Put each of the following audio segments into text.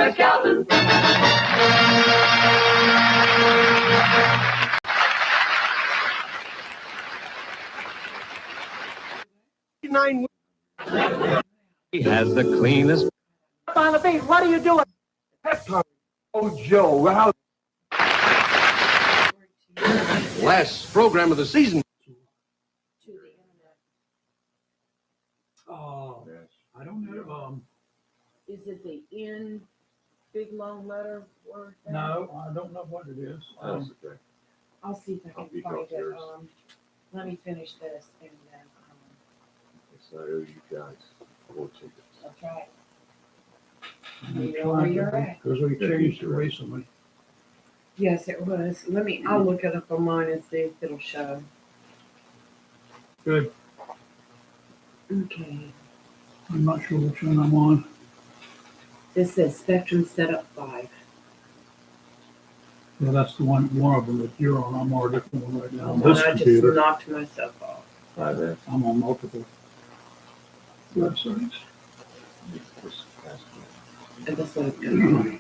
Calvin. 9. He has the cleanest. On the beat, what are you doing? Oh, Joe, how? Last program of the season. Oh, I don't know. Is it the N big long letter word? there? No, I don't know what it is. I'll see if I can find it. Let me finish this and then, So I owe you guys 4 tickets. that's right. I'm You know where you're at. Because we changed it recently. Yes, it was. I'll look it up on mine and see if it'll show. Good. Okay. I'm not sure which one I'm on. This says Spectrum Setup 5. Yeah, that's the one of them that you're on. I'm on a different one right now. On And this I just computer, knocked myself off. I'm on multiple websites. And this one's good.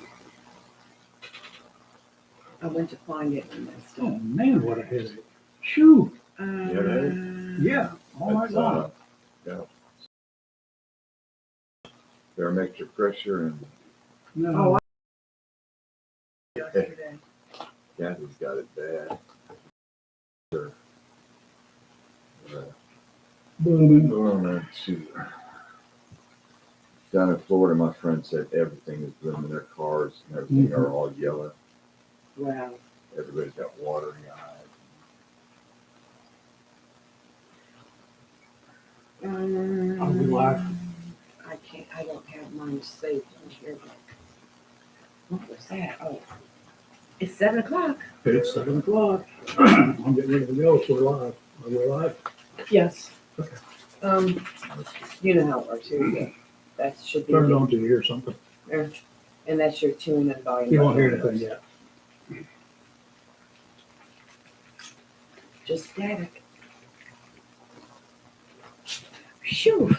I went to find it and messed Oh up. man, what a headache. Shoo. Uh, Yeah. Oh my God. Barometric pressure and No. Oh, yesterday. Kathy's got it bad. Booming. Down in Florida, my friend said everything is blooming. Their cars and everything are all yellow. Wow. Everybody's got watery eyes. I'll be live. I don't have mine saved on here. What was that? Oh, it's 7 o'clock. It's 7 o'clock. I'm getting ready to go. So we're live. Are we live? Yes. Okay. You know how it works here. Yeah. That should be. Turn it on to hear something. there. And that's your tune and volume. You won't hear anything yet. Just static. Phew.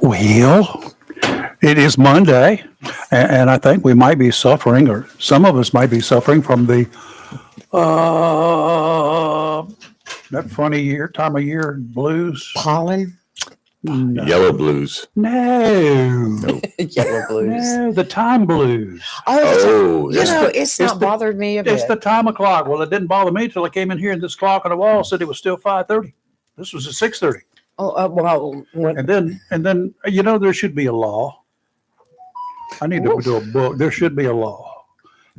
Well, it is Monday, and I think we might be suffering, or some of us might be suffering from the that funny time of year blues. Pollen? No. Yellow blues. No. Yellow blues. No, the time blues. Oh, You know, it's it's not the- bothered me a It's bit. the time of clock. Well, it didn't bother me till I came in here and this clock on the wall said it was still 5:30. This was at 6:30. Oh, well, when, And then, there should be a law. I need to do a book. There should be a law.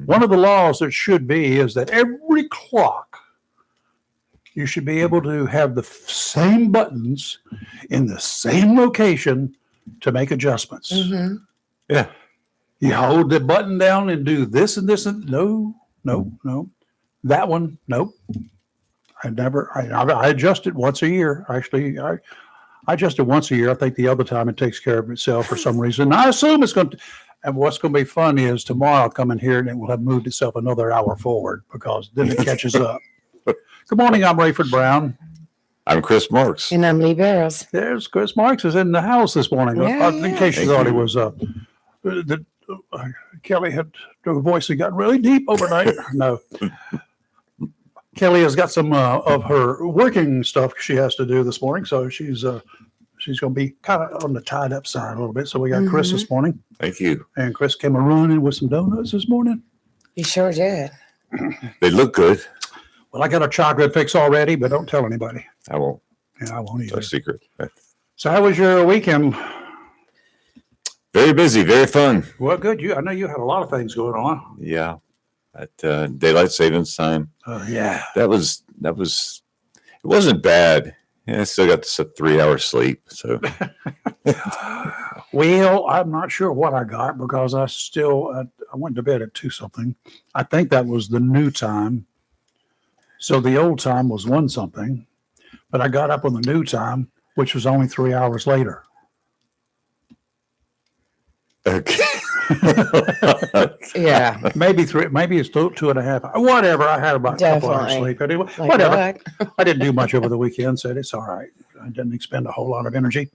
One of the laws that should be is that every clock, you should be able to have the same buttons in the same location to make adjustments. Mhm. Yeah. You hold the button down and do this and this and no. That one, nope. I adjust it once a year. Actually, I adjust it once a year. I think the other time it takes care of itself for some reason. I assume it's going to, and what's going to be fun is tomorrow I'll come in here and it will have moved itself another hour forward because then it catches up. Good morning, I'm Rayford Brown. I'm Chris Marks. and I'm Lee Barrows. There's Chris Marks is in the house this morning. Yeah, In case you Thank thought it you. was Kelly had her voice had gotten really deep overnight. No. Kelly has got some of her working stuff she has to do this morning, so she's going to be kind of on the tied up side a little bit. So we got Chris this morning, Thank you. and Chris came a running with some donuts this morning. You sure did. They look good. Well, I got a chocolate fix already, but don't tell anybody. I won't. Yeah, I won't No either. secret. So how was your weekend? Very busy, very fun. Well, good. I know you had a lot of things going on. Yeah. At daylight savings time. Yeah. That was it wasn't bad. Yeah, I still got a 3-hour sleep. So Well, I'm not sure what I got because I went to bed at 2 something. I think that was the new time. So the old time was 1 something, but I got up on the new time, which was only 3 hours later. okay. Yeah, Maybe three, maybe it's two and a half. Whatever. I had about a couple hours Definitely. sleep. Anyway, like whatever. what? I didn't do much over the weekend, so it's all right. I didn't expend a whole lot of energy.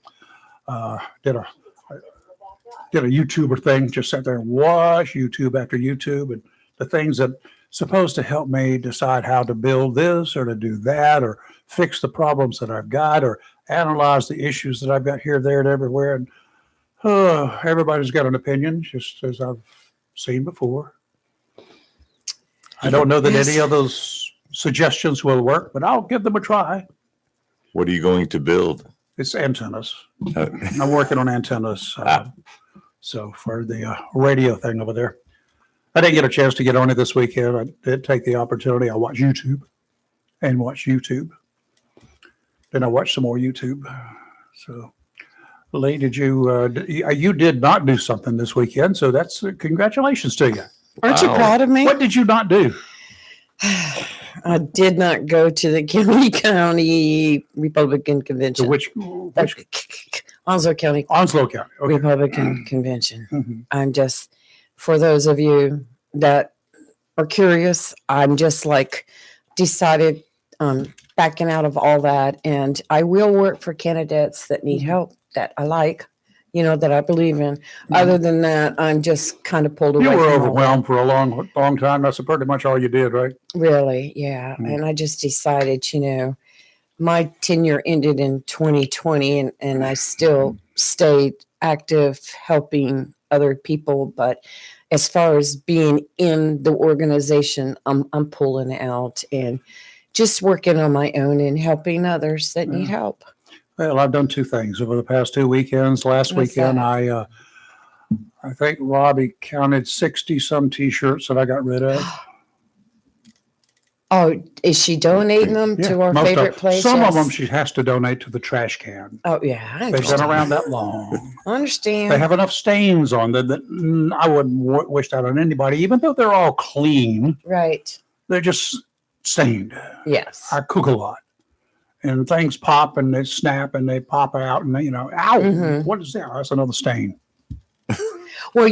Did a YouTuber thing, just sat there and watch YouTube after YouTube, and the things that supposed to help me decide how to build this or to do that or fix the problems that I've got or analyze the issues that I've got here, there, and everywhere. And everybody's got an opinion, just as I've seen before. I don't know that any of those suggestions will work, but I'll give them a try. What are you going to build? It's antennas. Uh, I'm working on antennas. So for the radio thing over there, I didn't get a chance to get on it this weekend. I did take the opportunity. I watched YouTube. Then I watched some more YouTube. So, Lee, did you did not do something this weekend? So that's congratulations to you. Aren't you Wow. proud of me? What did you not do? I did not go to the County Republican To Convention. which Onslow County Onslow County? Okay. Republican Convention. Mhm. I'm just, for those of you that are curious, I'm just like decided backing out of all that. And I will work for candidates that need help, that I like, that I believe in. Other than that, I'm just kind of pulled away. You were from all that. overwhelmed for a long time. That's pretty much all you did, right? Really, yeah. Mm. And I just decided, my tenure ended in 2020 and I still stayed active helping other people. But as far as being in the organization, I'm pulling out and just working on my own and helping others that need help. Well, I've done two things over the past 2 weekends. Last What's weekend, that? I think Robbie counted 60 some T-shirts that I got rid of. Oh, is she donating them to our most favorite place? Some of Yes. them she has to donate to the trash can. Oh, yeah. I They've been understand. around that long. I understand. They have enough stains on them that I wouldn't wish that on anybody, even though they're all clean. Right. They're just stained. Yes. I cook a lot. And things pop and they snap and they pop out and ow, Mhm. what is that? That's another stain. Well,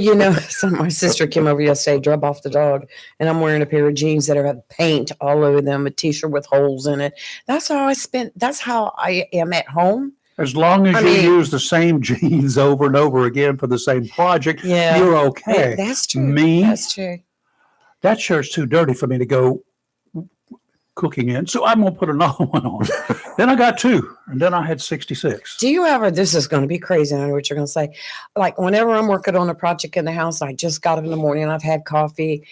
so my sister came over yesterday, drove off the dog, and I'm wearing a pair of jeans that have paint all over them, a t-shirt with holes in it. That's how I am at home. As long as I you mean- use the same jeans over and over again for the same project, Yeah. you're okay. That's true. Me, That's true. that shirt's too dirty for me to go cooking in, so I'm gonna put another one on. Then I got 2, and then I had 66. Do you ever, this is going to be crazy, I know what you're going to say. Like whenever I'm working on a project in the house, I just got up in the morning, I've had coffee.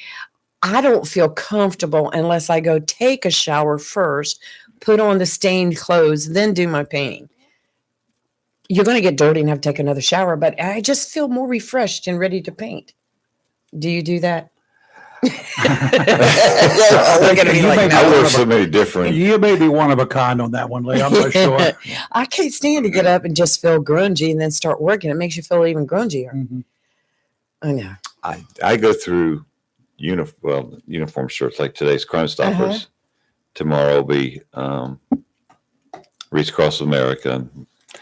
I don't feel comfortable unless I go take a shower first, put on the stained clothes, then do my painting. You're going to get dirty and have to take another shower, but I just feel more refreshed and ready to paint. Do you do that? They're gonna be You like, may be I no. wear so many different. You may be one of a kind on that one, Lee. I'm not sure. I can't stand to get up and just feel grungy and then start working. It makes you feel even grungier. Mhm. I know. I go through uniform shirts like today's Crime Stoppers. Uh-huh. Tomorrow will be Reach Across America.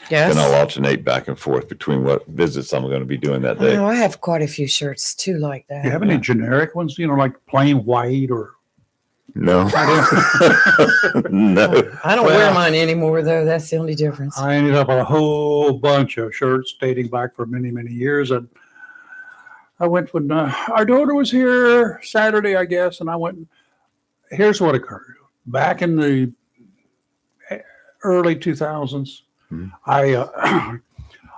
Yes. Then I'll alternate back and forth between what visits I'm going to be doing that day. Oh, I have quite a few shirts too like that. Do you have any generic ones, like plain white or? No, no. I don't Well- wear mine anymore though. That's the only difference. I ended up with a whole bunch of shirts dating back for many, many years. And I went when our daughter was here Saturday, I guess, and I went. Here's what occurred. Back in the early 2000s, Mhm.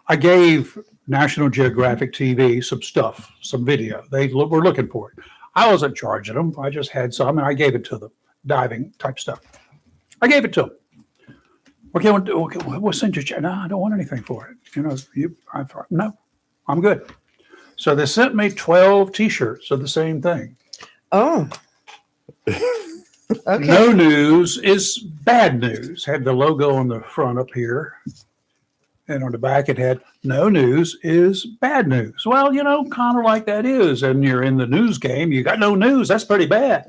I gave National Geographic TV some stuff, some video. They were looking for it. I wasn't charging them. I just had some, and I gave it to them, diving type stuff. I gave it to them. Okay, we'll send you. No, I don't want anything for it. No, I'm good. So they sent me 12 T-shirts of the same thing. Oh. Okay. No news is bad news. Had the logo on the front up here. And on the back, it had no news is bad news. Well, kind of like that is. And you're in the news game. You got no news. That's pretty bad.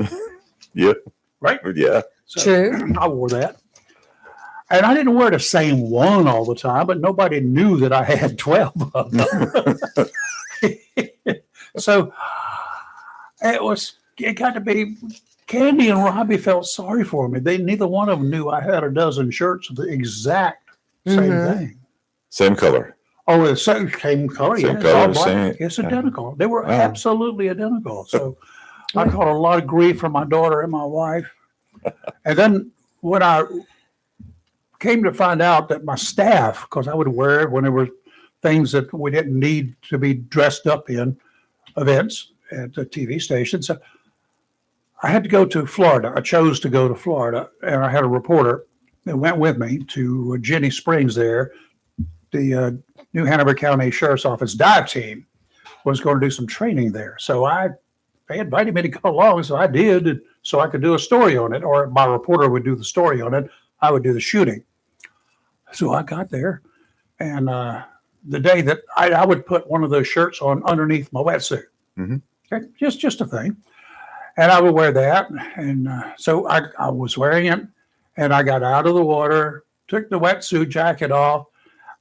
Yep. Right? Yeah. So True. I wore that. And I didn't wear the same one all the time, but nobody knew that I had 12 of them. So it got to be, Candy and Robbie felt sorry for me. Neither one of them knew I had a dozen shirts of the exact same Mhm. thing. Same color. Oh, the same color. Same Yes, color, all black. same- It's yeah. identical. They were Wow. absolutely identical. So I caught a lot of grief from my daughter and my wife. And then when I came to find out that my staff, because I would wear it when there were things that we didn't need to be dressed up in, events at the TV station. So I had to go to Florida. I chose to go to Florida, and I had a reporter that went with me to Jenny Springs there. The New Hanover County Sheriff's Office dive team was going to do some training there. So they invited me to come along, so I did, so I could do a story on it, or my reporter would do the story on it. I would do the shooting. So I got there, and the day that I would put one of those shirts on underneath my wetsuit. Mhm. Okay, just a thing. And I would wear that. And so I was wearing it, and I got out of the water, took the wetsuit jacket off.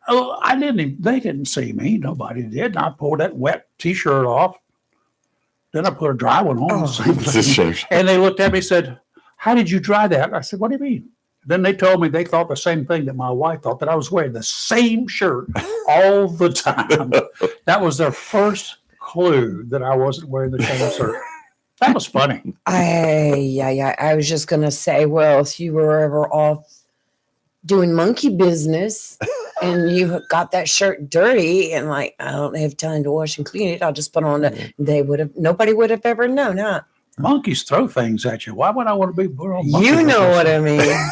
Oh, they didn't see me. Nobody did. And I pulled that wet t-shirt off. Then I put a dry one on. Oh. Same It's a thing. shame. And they looked at me and said, "How did you dry that?" I said, "What do you mean?" Then they told me they thought the same thing that my wife thought, that I was wearing the same shirt all the time. That was their first clue that I wasn't wearing the same shirt. That was funny. I was just gonna say, well, if you were ever off doing monkey business and you got that shirt dirty and like, I don't have time to wash and clean it, I'll just put on nobody would have ever known, huh? Monkeys throw things at you. Why would I want to be put on monkey You know business? what I mean.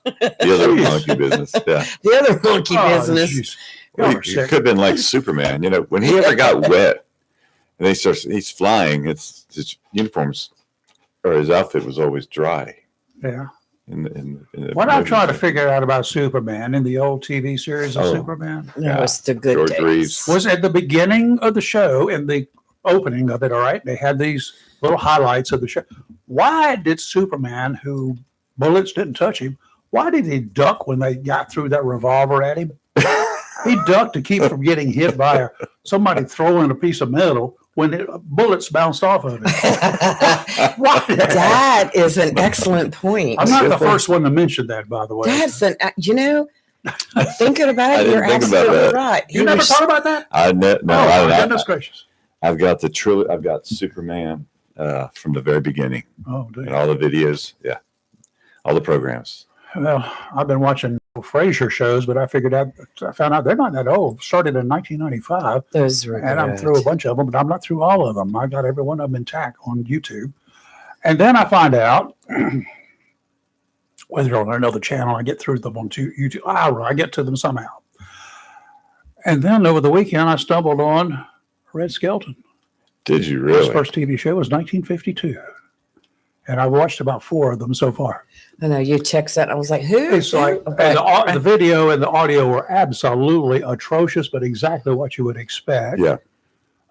The other monkey business. Yeah. The other monkey Oh, business. jeez. Well, Y'all are it sick. could have been like Superman. When he ever got wet and he's flying, his uniforms or his outfit was always dry. Yeah. In the What I'm movie. trying to figure out about Superman in the old TV series of Oh. Superman No, it's the good George days. Reeves. was at the beginning of the show, in the opening of it. All right. They had these little highlights of the show. Why did Superman, who bullets didn't touch him, why did he duck when they got through that revolver at him? He ducked to keep from getting hit by somebody throwing a piece of metal when bullets bounced off of him. Why? That is an excellent point. I'm not the first one to mention that, by the way. That's thinking about I it, you're didn't think about absolutely that. right. You never thought about that? No, my goodness gracious. I've got the trilogy. I've got Superman from the very beginning Oh, and dude. all the videos. Yeah, all the programs. Well, I've been watching Frasier shows, but I found out they're not that old. Started in 1995, Those were and I'm good. through a bunch of them, but I'm not through all of them. I got every one of them intact on YouTube. And then I find out whether on another channel, I get through them on YouTube. I get to them somehow. And then over the weekend, I stumbled on Red Skelton. Did you His really? first TV show was 1952. And I've watched about 4 of them so far. I know you text that. I was like, who? It's like Okay. and the video and the audio were absolutely atrocious, but exactly what you would expect. Yeah.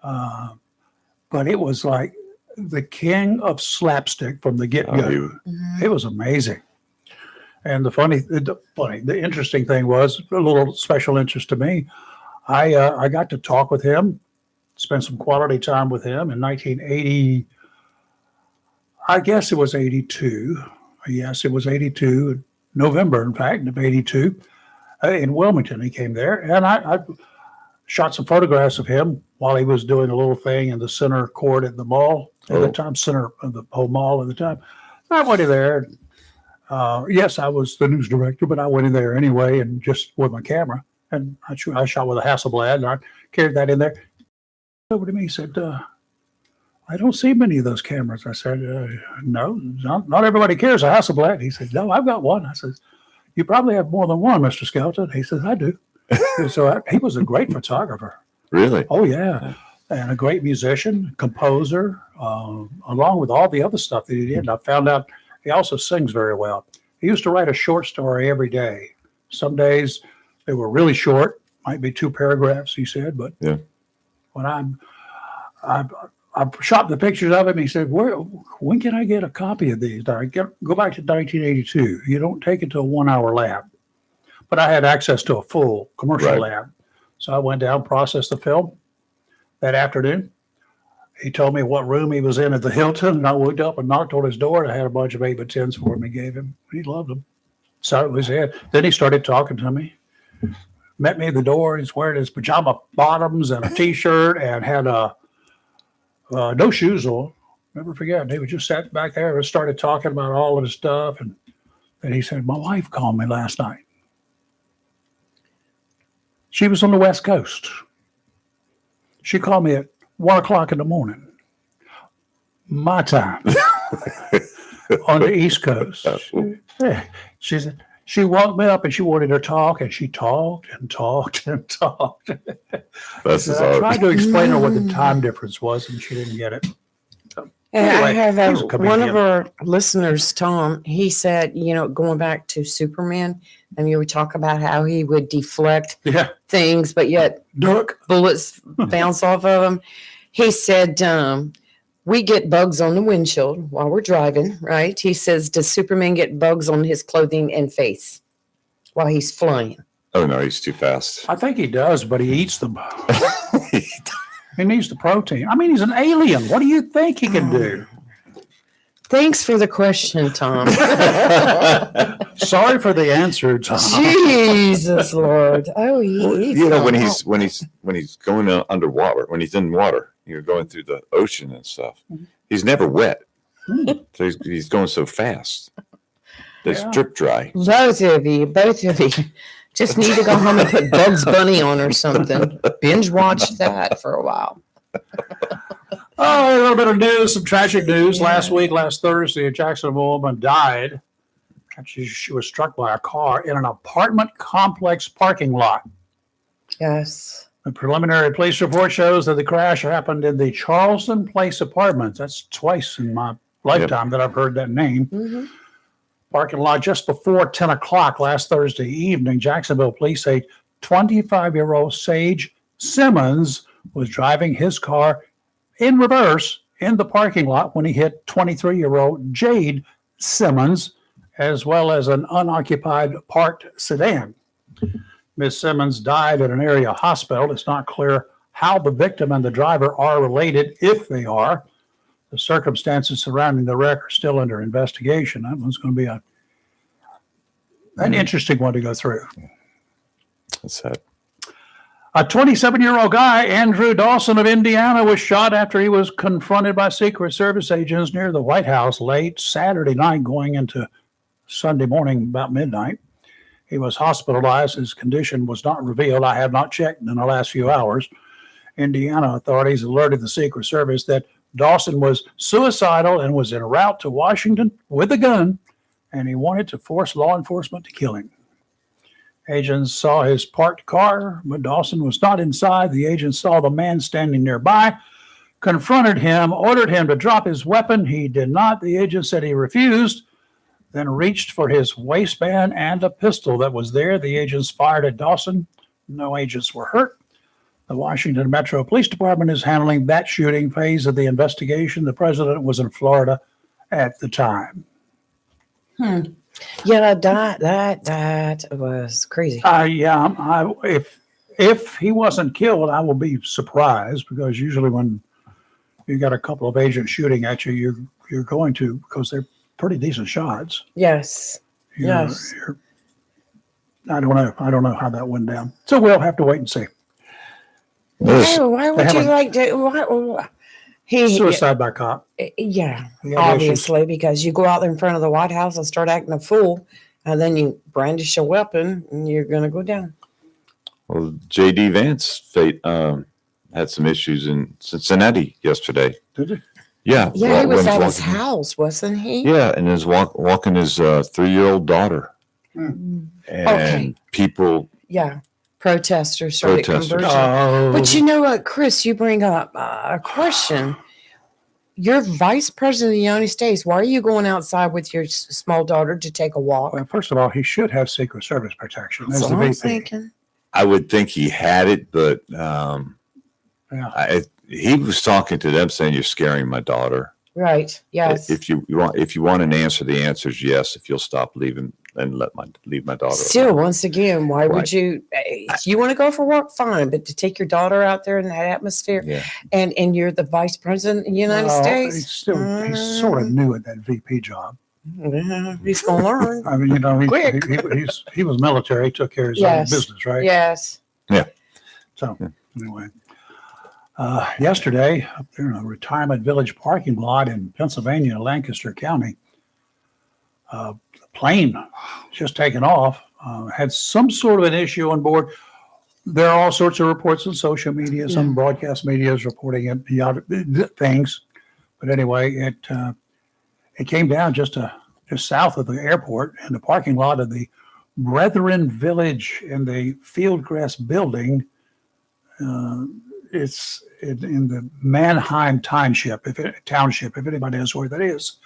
But it was like the king of slapstick from the get-go. Mhm. It was amazing. And the interesting thing was, a little special interest to me, I got to talk with him, spend some quality time with him in 1980. I guess it was 82. Yes, it was 82, November, in fact, of 82, in Wilmington. He came there, and I shot some photographs of him while he was doing a little thing in the center court at the mall at the time, center of the whole mall at the time. I went in there. Yes, I was the news director, but I went in there anyway, and just with my camera, and I shot with a Hasselblad, and I carried that in there. Over to me, he said, I don't see many of those cameras. I said, no, not everybody carries a Hasselblad. He said, no, I've got one. I said, you probably have more than one, Mr. Skelton. He says, I do. So he was a great photographer. Really? Oh, yeah. And a great musician, composer, along with all the other stuff that he did. And I found out he also sings very well. He used to write a short story every day. Some days they were really short, might be 2 paragraphs, he said. But Yeah. when I shot the pictures of him, he said, when can I get a copy of these? Go back to 1982. You don't take it to a 1-hour lab. But I had access to a full commercial Right. lab. So I went down, processed the film that afternoon, He told me what room he was in at the Hilton, and I looked up and knocked on his door, and I had a bunch of 8x10s for him. He gave him. He loved them. So it was it. Then he started talking to me. Met me at the door. He's wearing his pajama bottoms and a T-shirt and had no shoes on. Never forget. He was just sat back there and started talking about all of his stuff. And then he said, my wife called me last night. She was on the West Coast. She called me at 1 o'clock in the morning, my time, on the East Coast. Yeah. She said, she woke me up and she wanted to talk, and she talked and talked and talked. That's I tried to explain to her what the time difference was, and she didn't get it. And I Anyway, have he's a one comedian. of our listeners, Tom, he said, going back to Superman, and you would talk about how he would deflect Yeah. things, but yet Duck. bullets bounce off of him. He said, we get bugs on the windshield while we're driving, right? He says, does Superman get bugs on his clothing and face while he's flying? Oh no, he's too fast. I think he does, but he eats them. He needs the protein. I mean, he's an alien. What do you think he can do? Thanks for the question, Tom. Sorry for the answer, Tom. Jesus Lord. Oh, he eats them. when he's going underwater, when he's in water, going through the ocean and stuff, he's never wet. So he's going so fast. It's Yeah. drip dry. Both of you just need to go home and put Bugs Bunny on or something. Binge watch that for a while. Oh, a little bit of news, some tragic news. Last Thursday, a Jacksonville woman died. She was struck by a car in an apartment complex parking lot. Yes. The preliminary police report shows that the crash happened in the Charleston Place Apartments. That's twice in my lifetime that I've heard that name. Mm-hmm. Parking lot just before 10 o'clock last Thursday evening. Jacksonville police say 25-year-old Sage Simmons was driving his car in reverse in the parking lot when he hit 23-year-old Jade Simmons, as well as an unoccupied parked sedan. Ms. Simmons died at an area hospital. It's not clear how the victim and the driver are related, if they are. The circumstances surrounding the wreck are still under investigation. That one's going to be an interesting one to go through. That's sad. A 27-year-old guy, Andrew Dawson of Indiana, was shot after he was confronted by Secret Service agents near the White House late Saturday night going into Sunday morning about midnight. He was hospitalized. His condition was not revealed. I have not checked in the last few hours. Indiana authorities alerted the Secret Service that Dawson was suicidal and was en route to Washington with a gun, and he wanted to force law enforcement to kill him. Agents saw his parked car, but Dawson was not inside. The agents saw the man standing nearby, confronted him, ordered him to drop his weapon. He did not. The agent said he refused, then reached for his waistband and a pistol that was there. The agents fired at Dawson. No agents were hurt. The Washington Metro Police Department is handling that shooting phase of the investigation. The president was in Florida at the time. Yeah, that was crazy. If he wasn't killed, I will be surprised, because usually when you got a couple of agents shooting at you, you're going to, because they're pretty decent shots. Yes. Yes. I don't know how that went down. So we'll have to wait and see. Why would you like to? Suicide by cop. Yeah, He had obviously, because you go out there in front of the White House and start acting a fool, and then you brandish a weapon, and you're going to go down. Well, J.D. Vance had some issues in Cincinnati yesterday. Did he? Yeah. Yeah, he was when at his walking- house, wasn't he? Yeah, and his walking his 3-year-old daughter. Mm. And Okay. people. Yeah, protesters started Protesters. converging. Oh, But you know what, Chris, you bring up a question. You're vice president of the United States. Why are you going outside with your small daughter to take a walk? well, first of all, he should have Secret Service protection. That's As the what I'm VP. thinking. I would think he had it, but Yeah. he was talking to them saying, "You're scaring my daughter." Right. Yes. If you want an answer, the answer is yes. If you'll stop leaving and leave my daughter. Still, alone. once again, why would Right. you? If you want to go for walk, fine, but to take your daughter out there in that atmosphere, Yeah. and you're the vice president of the United Well, States, he's sort of new at that VP job. he's gonna learn. I mean, Quick. he was military, he took care of his Yes. own business, right? Yes. So, anyway, yesterday, up there in a retirement village parking lot in Pennsylvania, Lancaster County, a plane just taken off, had some sort of an issue on board. There are all sorts of reports on social media. Some broadcast media is reporting it, the other things. But anyway, it came down just south of the airport in the parking lot of the Brethren Village in the Fieldgrass building. It's in the Mannheim Township, if anybody knows where that is.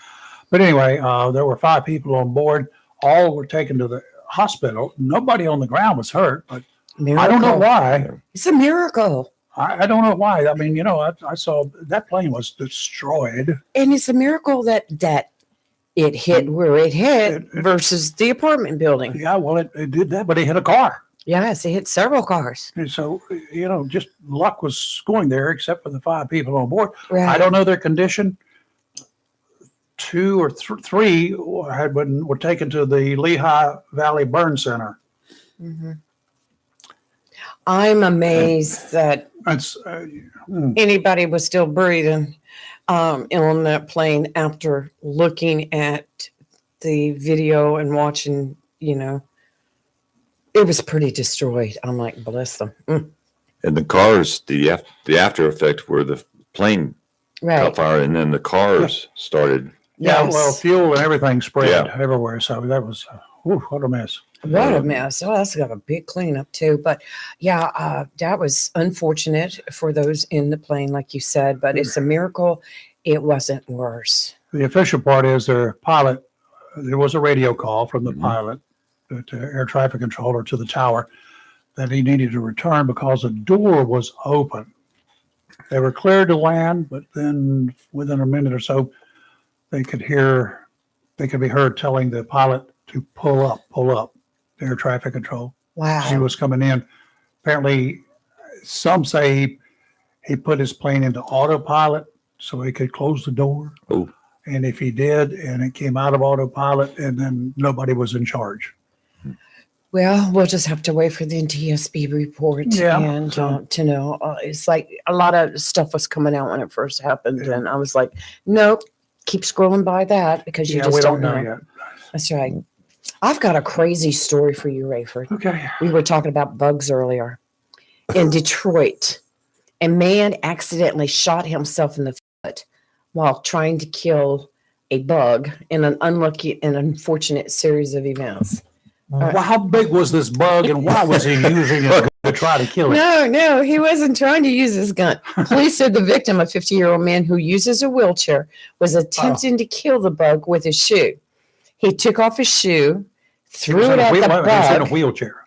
But anyway, there were 5 people on board. All were taken to the hospital. Nobody on the ground was hurt, but I don't know why. It's a miracle. I don't know why. I mean, I saw that plane was destroyed. And it's a miracle that it hit where it hit versus the apartment building. Yeah, well, it did that, but it hit a car. Yes, it hit several cars. And so, just luck was going there, except for the 5 people on board. Right. I don't know their condition. 2 or 3 were taken to the Lehigh Valley Burn Center. Mhm. I'm amazed that That's anybody was still breathing on that plane after looking at the video and watching, it was pretty destroyed. I'm like, bless them. And the cars, the after effect were the plane Right. caught fire, and then the cars started. yeah. Yes. Well, fuel and everything spread Yeah. everywhere. So that was what a mess. What a mess. Oh, that's got a big cleanup too. But yeah, that was unfortunate for those in the plane, like you said, but it's a miracle it wasn't worse. The official part is their pilot. There was a radio call from the Mhm. pilot to air traffic controller to the tower that he needed to return because the door was open. They were cleared to land, but then within a minute or so, they could be heard telling the pilot to pull up, air traffic control. He Wow. was coming in. Apparently, some say he put his plane into autopilot so he could close the door. Oh. And if he did, and it came out of autopilot, and then nobody was in charge. Well, we'll just have to wait for the NTSB report Yeah, and so- to know. It's like a lot of stuff was coming out when it first happened, and I was like, nope, keep scrolling by that because you Yeah, just we don't don't know. know yet. That's right. I've got a crazy story for you, Rayford. Okay. We were talking about bugs earlier. In Detroit, a man accidentally shot himself in the foot while trying to kill a bug in an unlucky and unfortunate series of events. Well, how big was this bug, and why was he using it to try to kill it? No, he wasn't trying to use his gun. Police said the victim, a 50-year-old man who uses a wheelchair, was attempting to kill the bug with his shoe. He took off his shoe, threw it at the He was in a bug. wheelchair.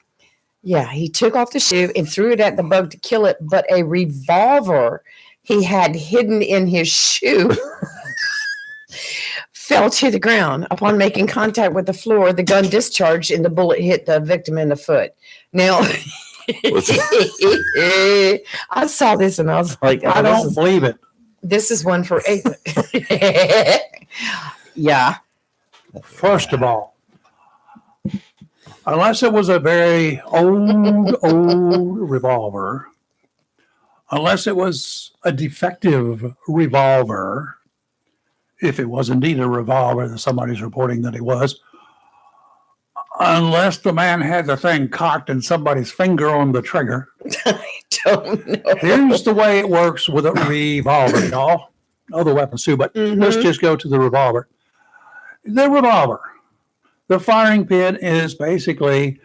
Yeah, he took off the shoe and threw it at the bug to kill it, but a revolver he had hidden in his shoe fell to the ground. Upon making contact with the floor, the gun discharged and the bullet hit the victim in the foot. Now, I saw this and I was like, I don't believe it. this is one for eight. Yeah. First of all, unless it was a very old revolver, unless it was a defective revolver, if it was indeed a revolver that somebody's reporting that it was, unless the man had the thing cocked and somebody's finger on the trigger. I don't know. Here's the way it works with a revolver, y'all. Other weapons too, but let's just go to the revolver. The revolver. The firing pin is basically